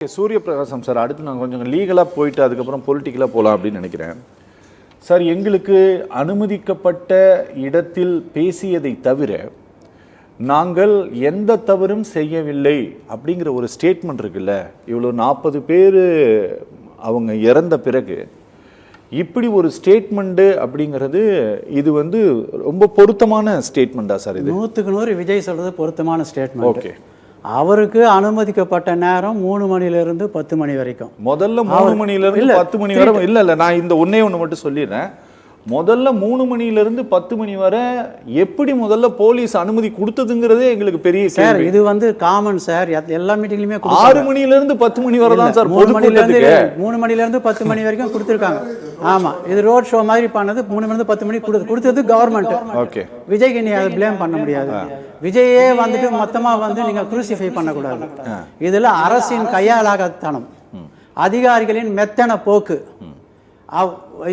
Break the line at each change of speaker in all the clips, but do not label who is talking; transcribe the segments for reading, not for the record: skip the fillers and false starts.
சூரிய பிரகாசம் சார், அடுத்து நான் கொஞ்சம் லீகலாக போயிட்டு அதுக்கப்புறம் பொலிட்டிக்கலாக போகலாம் அப்படின்னு நினைக்கிறேன் சார். எங்களுக்கு அனுமதிக்கப்பட்ட இடத்தில் பேசியதை தவிர நாங்கள் எந்த தவறும் செய்யவில்லை அப்படிங்கிற ஒரு ஸ்டேட்மெண்ட் இருக்குல்ல. இவ்வளோ 40 பேர் அவங்க இறந்த பிறகு இப்படி ஒரு ஸ்டேட்மெண்ட்டு அப்படிங்கிறது இது வந்து ரொம்ப பொருத்தமான ஸ்டேட்மெண்ட்டா சார்? இது
100க்கு 100 விஜய் சொல்கிறது பொருத்தமான ஸ்டேட்மெண்ட்.
ஓகே,
அவருக்கு அனுமதிக்கப்பட்ட நேரம் 3 மணிலிருந்து 10 மணி வரைக்கும்.
முதல்ல 3 மணிலிருந்து 10 மணி வரை இல்ல நான் இந்த ஒன்னே ஒன்று மட்டும் சொல்லிடுறேன். முதல்ல 3 மணிலிருந்து 10 மணி வரை எப்படி முதல்ல போலீஸ் அனுமதி கொடுத்ததுங்கிறதே எங்களுக்கு பெரிய
சார். இது வந்து காமன் சார், எல்லா மீட்டிங்லயுமே
6 மணிலிருந்து 10 மணி வரை தான் சார்.
3 மணிலிருந்து 10 மணி வரைக்கும் கொடுத்துருக்காங்க. ஆமா, இது ரோட் ஷோ மாதிரி பண்ணது. 3 மணிலிருந்து 10 மணி கொடுத்தது கவர்மெண்ட்.
ஓகே,
விஜய்க்கு நீ அதை பிளேம் பண்ண முடியாது. விஜயே வந்துட்டு மொத்தமா வந்து நீங்க குரூசிஃபை பண்ணக்கூடாது. இதுல அரசின் கையாளாகத்தனம், அதிகாரிகளின் மெத்தன போக்கு.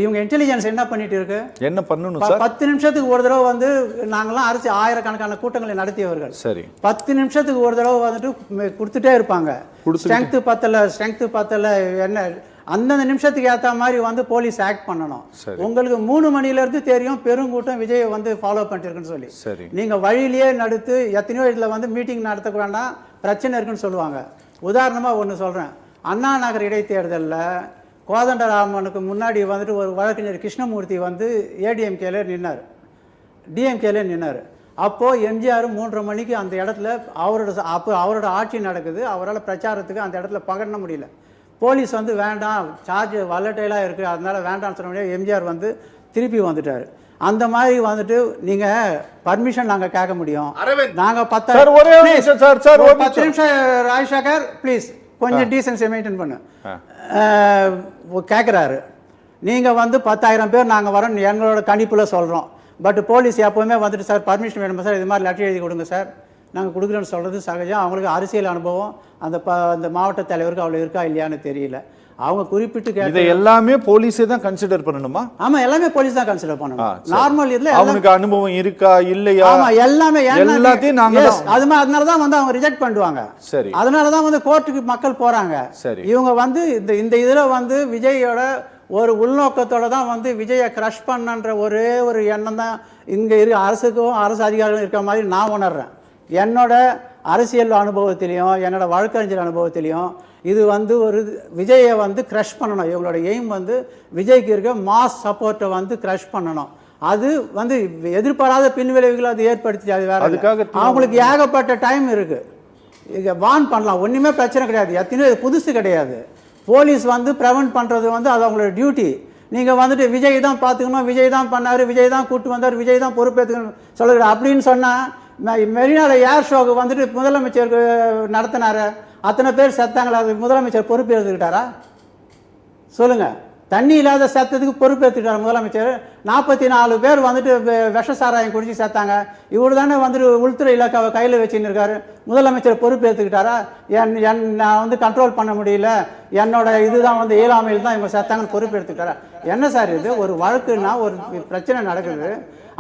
இவங்க இன்டெலிஜென்ஸ் என்ன பண்ணிட்டு இருக்கு, என்ன பண்ணணும் சார்? 10 நிமிஷத்துக்கு ஒரு தடவை வந்து நாங்களாம் அரசு ஆயிரக்கணக்கான கூட்டங்களை நடத்தியவர்கள். சரி, 10 நிமிஷத்துக்கு ஒரு தடவை வந்துட்டு கொடுத்துட்டே இருப்பாங்க. ஸ்ட்ரென்த் பத்தல என்ன அந்தந்த நிமிஷத்துக்கு ஏற்ற மாதிரி வந்து போலீஸ் ஆக்ட் பண்ணணும். உங்களுக்கு 3 மணிலேருந்து தெரியும் பெருங்கூட்டம் விஜயை வந்து ஃபாலோ பண்ணிட்டு இருக்குன்னு சொல்லி. நீங்கள் வழியிலேயே நடத்து எத்தனையோ இதில் வந்து மீட்டிங் நடத்த வேண்டாம், பிரச்சனை இருக்குன்னு சொல்லுவாங்க. உதாரணமாக ஒன்று சொல்கிறேன். அண்ணா நகர் இடைத்தேர்தலில் கோதண்டராமனுக்கு முன்னாடி வந்துட்டு ஒரு வழக்கறிஞர் கிருஷ்ணமூர்த்தி வந்து ஏடிஎம்கேல நின்னார், டிஎம்கேல நின்னார். அப்போது எம்ஜிஆர் 3:30 மணிக்கு அந்த இடத்துல அவரோட ஆட்சி நடக்குது. அவரால் பிரச்சாரத்துக்கு அந்த இடத்துல பகர முடியல. போலீஸ் வந்து வேண்டாம், சார்ஜ் வல்லட்டைலாக இருக்குது, அதனால வேண்டாம்னு சொன்ன முடியாது. எம்ஜிஆர் வந்து திருப்பி வந்துட்டார். அந்த மாதிரி வந்துட்டு நீங்கள் பர்மிஷன் நாங்கள் கேட்க முடியும். நாங்கள் 10 நிமிஷம் ராஜசேகர் ப்ளீஸ் கொஞ்சம் டீசன்சி மெயின்டைன் பண்ணு கேட்குறாரு. நீங்கள் வந்து 10,000 பேர் நாங்கள் வரோம் எங்களோட கணிப்பில் சொல்கிறோம். பட் போலீஸ் எப்போவுமே வந்துட்டு சார் பர்மிஷன் வேணுமா சார், இது மாதிரி லெட்டர் எழுதி கொடுங்க சார், நாங்கள் கொடுக்குறோன்னு சொல்கிறது சகஜம். அவங்களுக்கு அரசியல் அனுபவம் அந்த மாவட்ட தலைவருக்கு அவ்வளோ இருக்கா இல்லையான்னு தெரியல. அவங்க குறிப்பிட்டு இதை எல்லாமே போலீஸே தான் கன்சிடர் பண்ணணுமா? ஆமாம், எல்லாமே போலீஸ் தான் கன்சிடர் பண்ணணும். நார்மல் இதில் அவங்களுக்கு அனுபவம் இருக்கா இல்லையா, ஆமாம் எல்லாமே எல்லாத்தையும் நாங்கள் அதனால தான் வந்து அவங்க ரிஜெக்ட் பண்ணுவாங்க. சரி, அதனால தான் வந்து கோர்ட்டுக்கு மக்கள் போகிறாங்க. சரி, இவங்க வந்து இந்த இதில் வந்து விஜயோட ஒரு உள்நோக்கத்தோட தான் வந்து விஜயை க்ரஷ் பண்ணன்ற ஒரே ஒரு எண்ணம் தான் இங்கே அரசுக்கும் அரசு அதிகாரிகளும் இருக்கிற மாதிரி நான் உணர்றேன். என்னோட அரசியல் அனுபவத்திலையும் என்னோட வழக்கறிஞர் அனுபவத்திலையும் இது வந்து ஒரு விஜயை வந்து க்ரஷ் பண்ணணும். இவங்களோட எய்ம் வந்து விஜய்க்கு இருக்க மாஸ் சப்போர்ட்டை வந்து க்ரஷ் பண்ணணும். அது வந்து எதிர்பாராத பின்விளைவுகளை அது ஏற்படுத்தி அது வேற. அதுக்காக அவங்களுக்கு ஏகப்பட்ட டைம் இருக்குது, இங்கே வான் பண்ணலாம், ஒன்றுமே பிரச்சனை கிடையாது. எத்தனையோ புதுசு கிடையாது. போலீஸ் வந்து ப்ரிவென்ட் பண்ணுறது வந்து அது அவங்களோட டியூட்டி. நீங்கள் வந்துட்டு விஜய் தான் பார்த்துக்கணும், விஜய் தான் பண்ணார், விஜய் தான் கூப்பிட்டு வந்தார், விஜய் தான் பொறுப்பேற்றுக்கணும் சொல்லுங்க அப்படின்னு சொன்னால் மெரினாவில் ஏர் ஷோக்கு வந்துட்டு முதலமைச்சருக்கு நடத்தினார், அத்தனை பேர் செத்தாங்களா, அது முதலமைச்சர் பொறுப்பு எடுத்துக்கிட்டாரா சொல்லுங்கள்? தண்ணி இல்லாத செத்ததுக்கு பொறுப்பு எடுத்துக்கிட்டார் முதலமைச்சர். 44 பேர் வந்துட்டு விஷ சாராயம் குடிச்சு செத்தாங்க. இவர் தானே வந்துட்டு உள்துறை இலாக்காவை கையில் வச்சுன்னு இருக்காரு. முதலமைச்சர் பொறுப்பு எடுத்துக்கிட்டாரா? நான் வந்து கண்ட்ரோல் பண்ண முடியல, என்னோட இதுதான் வந்து இயலாமையில் தான் இவங்க செத்தாங்கன்னு பொறுப்பு எடுத்துக்கிட்டாரா? என்ன சார் இது? ஒரு வழக்குன்னா ஒரு பிரச்சனை நடக்குது,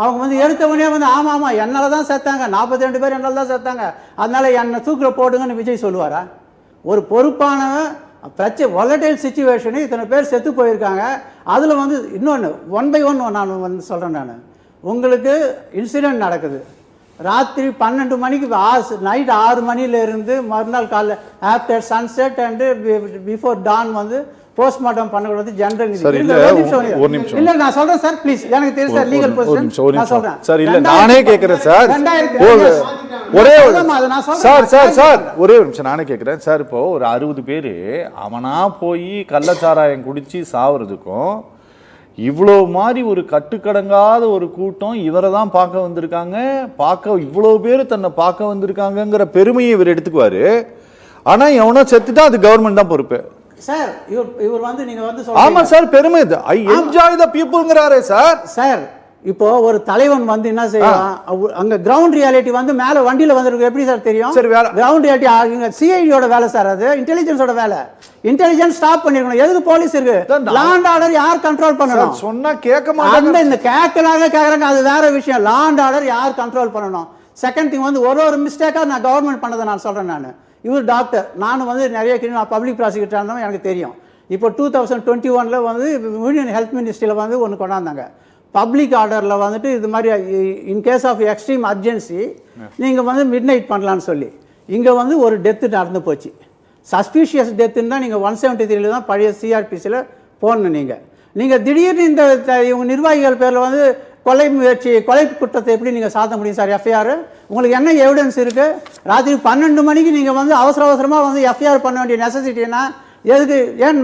அவங்க வந்து எடுத்தவனே வந்து ஆமாம் என்னால் தான் செத்தாங்க, 42 பேர் என்னால் தான் செத்தாங்க, அதனால என்னை தூக்கில் போடுங்கன்னு விஜய் சொல்லுவாரா? ஒரு பொறுப்பான பிரச்சனை வாலடைல் சிச்சுவேஷனு, இத்தனை பேர் செத்து போயிருக்காங்க. அதில் வந்து இன்னொன்று 1 by 1 நான் வந்து சொல்கிறேன். நான் உங்களுக்கு இன்சிடெண்ட் நடக்குது ராத்திரி 12 மணிக்கு, நைட் 6 மணிலேருந்து மறுநாள் காலைல after sunset and before dawn வந்து போஸ்ட்மார்ட்டம் பண்ணக்கூடாது ஜெனரல். இல்ல நான் சொல்றேன் சார் ப்ளீஸ், எனக்கு தெரியும் சார் லீகல் பொசிஷன் நான் சொல்றேன் சார். இல்ல நானே கேக்குறேன் சார், ஒரே ஒரே நிமிஷம் நானே கேக்குறேன் சார். இப்போ ஒரு 60 பேர் அவனா போய் கள்ளச்சாராயம் குடிச்சு சாவுறதுக்கும் இவ்வளோ மாதிரி ஒரு கட்டுக்கடங்காத ஒரு கூட்டம் இவரை தான் பார்க்க வந்திருக்காங்க, இவ்வளோ பேர் தன்னை பார்க்க வந்திருக்காங்கங்கிற பெருமையை இவர் எடுத்துக்குவாரு. ஆனா எவனோ செத்துட்டா அது கவர்மெண்ட் தான் பொறுப்பு சார். இவர் வந்து நீங்க வந்து ஆமா சார் பெருமை, ஐ என்ஜாய் தி பீப்புள்ங்கறாரே சார். சார் இப்போ ஒரு தலைவன் வந்து என்ன செய்யலாம், அங்க கிரவுண்ட் ரியாலிட்டி வந்து மேல வண்டியில வந்திருக்கு எப்படி சார் தெரியும்? சரி, கிரவுண்ட் ரியாலிட்டி சிஐடியோட வேலை சார், அது இன்டெலிஜென்ஸோட வேலை. இன்டெலிஜென்ஸ் ஸ்டாப் பண்ணிருக்கணும். எதுக்கு போலீஸ் இருக்கு? லா அண்ட் ஆர்டர் யார் கண்ட்ரோல் பண்ணணும்? சொன்னா கேட்க மாட்டாங்க. இந்த கேட்கறாங்க அது வேற விஷயம். லா அண்ட் ஆர்டர் யார் கண்ட்ரோல் பண்ணணும்? செகண்ட் திங் வந்து ஒரு மிஸ்டேக்கா நான் கவர்மெண்ட் பண்ணதை நான் சொல்றேன். நான் இவர் டாக்டர். நான் வந்து நிறைய பப்ளிக் ப்ராசிக்யூட்டராக இருந்தோம், எனக்கு தெரியும். இப்போ 2021 வந்து யூனியன் ஹெல்த் மினிஸ்ட்ரியில் வந்து ஒன்று கொண்டாந்தாங்க. பப்ளிக் ஆர்டரில் வந்துட்டு இது மாதிரி in case of extreme urgency நீங்கள் வந்து மிட் நைட் பண்ணலான்னு சொல்லி இங்கே வந்து ஒரு டெத்து நடந்து போச்சு. சஸ்பீஷியஸ் டெத்துன்னு தான் நீங்கள் 173 தான் பழைய சிஆர்பிசியில் போடணும். நீங்கள் திடீர்னு இந்த இவங்க நிர்வாகிகள் பேரில் வந்து கொலை முயற்சி, கொலை குற்றத்தை எப்படி நீங்கள் சாத்த முடியும் சார்? எஃப்ஐஆர் உங்களுக்கு என்ன எவிடன்ஸ் இருக்குது? ராத்திரி 12 மணிக்கு நீங்கள் வந்து அவசரமாக வந்து எஃப்ஐஆர் பண்ண வேண்டிய நெசசிட்டின்னா எதுக்கு? ஏன்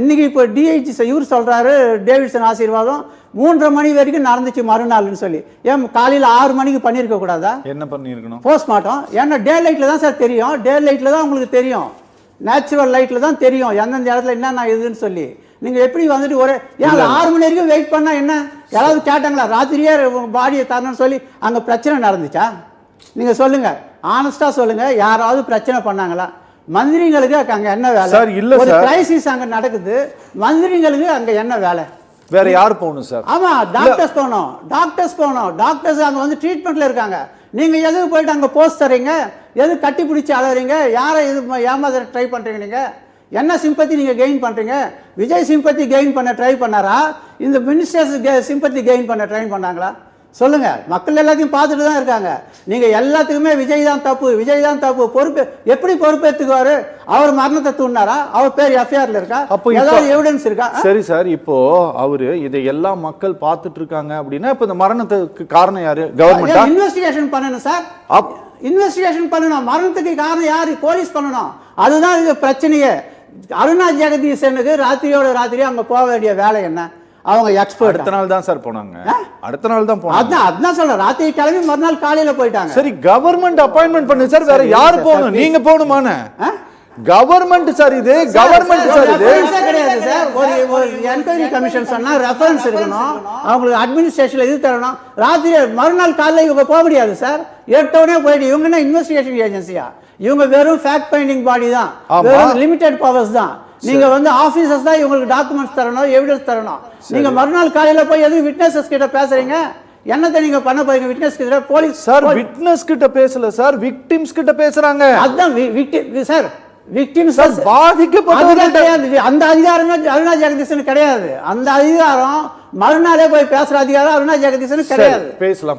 இன்னைக்கு இப்போ டிஐஜி இவர் சொல்கிறாரு, டேவிட்சன் ஆசீர்வாதம் 3:30 மணி வரைக்கும் நடந்துச்சு மறுநாள்னு சொல்லி. ஏன் காலையில் 6 மணிக்கு பண்ணியிருக்க கூடாதா?
என்ன பண்ணியிருக்கணும்?
போஸ்ட்மார்ட்டம். ஏன்னா டே லைட்டில் தான் சார் தெரியும். டே லைட்டில் தான் உங்களுக்கு தெரியும், நேச்சுரல் லைட்டில் தான் தெரியும் எந்தெந்த இடத்துல என்னென்ன இதுன்னு சொல்லி. நீங்கள் எப்படி வந்துட்டு ஒரு ஏன் 6 மணி வரைக்கும் வெயிட் பண்ணால் என்ன? யாராவது கேட்டாங்களா ராத்திரியே பாடியை தரணும்னு சொல்லி? அங்கே பிரச்சனை நடந்துச்சா? நீங்கள் சொல்லுங்கள், ஆனஸ்டாக சொல்லுங்கள், யாராவது பிரச்சனை பண்ணாங்களா? மந்திரிங்களுக்கு அங்கே என்ன வேலை
சார்? இல்ல
ஒரு
சார்,
கிரைசிஸ் அங்கே நடக்குது, மந்திரிங்களுக்கு அங்கே என்ன வேலை?
வேற யார் போகணும் சார்?
ஆமா, டாக்டர்ஸ் போகணும். டாக்டர்ஸ் அங்கே வந்து ட்ரீட்மெண்ட்ல இருக்காங்க. நீங்க எதுக்கு போயிட்டு அங்கே போஸ்ட் தரீங்க? எது கட்டி பிடிச்சி அழறீங்க? யாரை இது ஏமாத ட்ரை பண்றீங்க? நீங்க என்ன சிம்பத்தி நீங்க கெயின் பண்றீங்க? விஜய் சிம்பத்தி கெயின் பண்ண ட்ரை பண்ணாரா? இந்த மினிஸ்டர்ஸ் சிம்பத்தி கெயின் பண்ண ட்ரை பண்ணாங்களா? சொல்லுங்க. மக்கள் எல்லாத்தையும் பார்த்துட்டு தான் இருக்காங்க. நீங்க எல்லாத்துக்குமே விஜய் தான் தப்பு பொறுப்பு எப்படி பொறுப்பேற்றுக்குவாரு? அவர் மரணத்தை தூண்டினாரா? அவர் பேர் எஃப்ஐஆர்ல இருக்கா?
அப்போ
ஏதாவது எவிடன்ஸ் இருக்கா?
சரி சார், இப்போ அவரு இதை எல்லாம் மக்கள் பார்த்துட்டு இருக்காங்க அப்படின்னா இப்ப இந்த மரணத்துக்கு காரணம் யாரு? கவர்மெண்டா?
இன்வெஸ்டிகேஷன் பண்ணணும் சார். இன்வெஸ்டிகேஷன் பண்ணணும். மரணத்துக்கு காரணம் யாரு? போலீஸ் பண்ணணும். அதுதான் இது பிரச்சனையே. அருணா ஜெகதீசனுக்கு ராத்திரியோட அங்க போக வேண்டிய வேலை என்ன? அவங்க எக்ஸ்பர்ட்.
அடுத்த நாள் தான் சார் போனாங்க. அடுத்த நாள் தான் போனாங்க.
அதான் சொல்றேன், ராத்திரி கிளம்பி மறுநாள் காலையில போயிட்டாங்க.
சரி, கவர்மெண்ட் அப்பாயின்மெண்ட் பண்ணு சார். வேற யாரு போகணும்? நீங்க போகணுமான? கவர்மெண்ட் சார், இது கவர்மெண்ட் சார். இது
கிடையாது சார். ஒரு என்கொயரி கமிஷன் சொன்னா ரெஃபரன்ஸ் இருக்கணும், அவங்களுக்கு அட்மினிஸ்ட்ரேஷன்ல இது தரணும். ராத்திரி மறுநாள் காலையில இவங்க போக முடியாது சார். ஏற்றோடனே போயிட்டு இவங்க என்ன இன்வெஸ்டிகேஷன் ஏஜென்சியா? இவங்க வெறும் ஃபேக்ட் ஃபைண்டிங் பாடி தான், வெறும் லிமிடெட் பவர்ஸ் தான். நீங்க வந்து ஆபீசர்ஸ் தான் இவங்களுக்கு டாக்குமெண்ட்ஸ் தரணும், எவிடன்ஸ் தரணும். நீங்க மறுநாள் காலையில போய் எதுவும் விட்னஸஸ் கிட்ட பேசுறீங்க? என்னத்தை நீங்க பண்ண போறீங்க? விட்னஸ் கிட்ட போலீஸ்
சார் விட்னஸ் கிட்ட பேசல சார், விக்டிம்ஸ் கிட்ட பேசுறாங்க.
அதான் சார், விக்டிம்ஸ்
பாதிக்கப்பட்டவர்கள்.
அந்த அதிகாரம் அருணா ஜெகதீசன் கிடையாது. அந்த அதிகாரம் மறுநாளே போய் பேசுற அதிகாரம் அருணா ஜெகதீசன் கிடையாது.
பேசலாம்.